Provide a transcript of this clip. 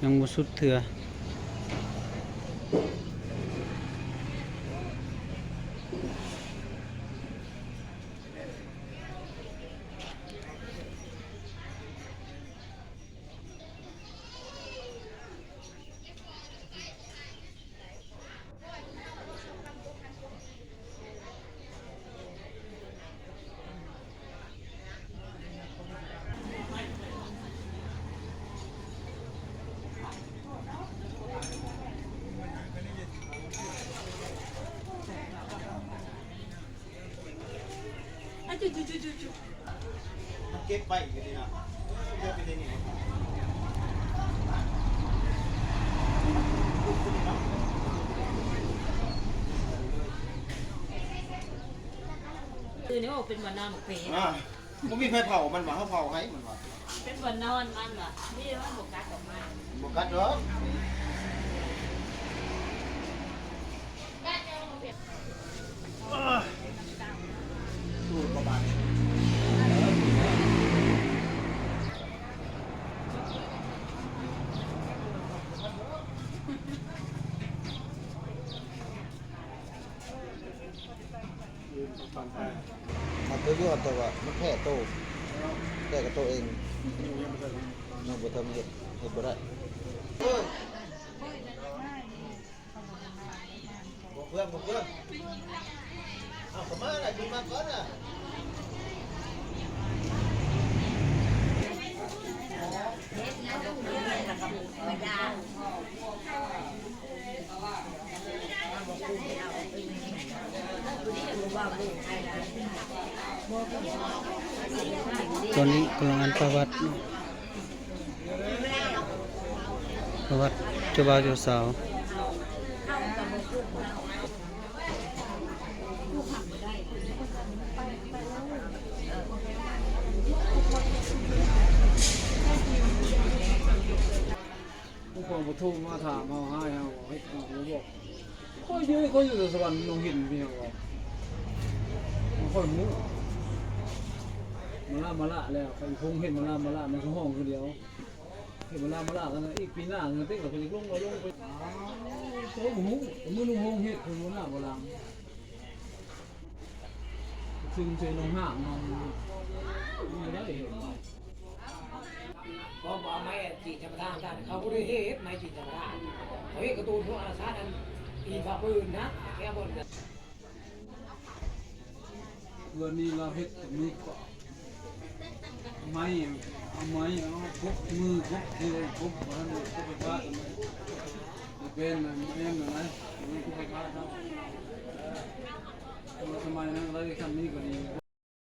ยังบ่สุดเถื่อเก็บไปกันดีนะเก็บไปได้นี่คือนี่ว่าเป็นวันนอนเปรต มันมีไฟเผามันว่าเขาเผาให้มันว่า เป็นวันนอนมันเหรอนี่ว่าหมกกัดออกมา บุกัดเหรอดูประมาณมันตัวยั่วตัวมันแค่โตแค่กับตัวเองน้องบุตรเห็ดบ่ได้บอกเพื่อนเอาผมมาอะไรดูมาก่อนอ่ะตอนนี้กำลังอ่านประวัติเจ้าบ่าวเจ้าสาวผู้กองปทุมมาถามเอาให้เอาให้ผมบอกเขาอยู่สวรรค์นงหินพี่น้องบอกคนมุ้มาละแล้วใครคงเห็นมาละมันคือห้องคนเดียวเห็นมาละกันนะอีกปีหน้าเงินเต้นกับคนลงไปโอ้โหมือลุงห้องเห็ดคนมาละโบราณซึ่งเจอลงห้างนอนไม่ได้เห็นพอบอกไม่จีจะมาทางกันเขาก็ได้เฮ็ดไม่จีจะมาทางเขาเฮ็ดกระตูนพวกอาสานั้นอีกฝ่าปืนนะแค่บน เงินนี้เราเฮ็ดมีก็ไม้เอาไม้เอาพกมือพกที่ไรพกมาเนี่ยพกไปบ้านเป็นมันเองนะมันพกไปบ้านเขาทำไมนะเราได้ทำนี้ก็ดี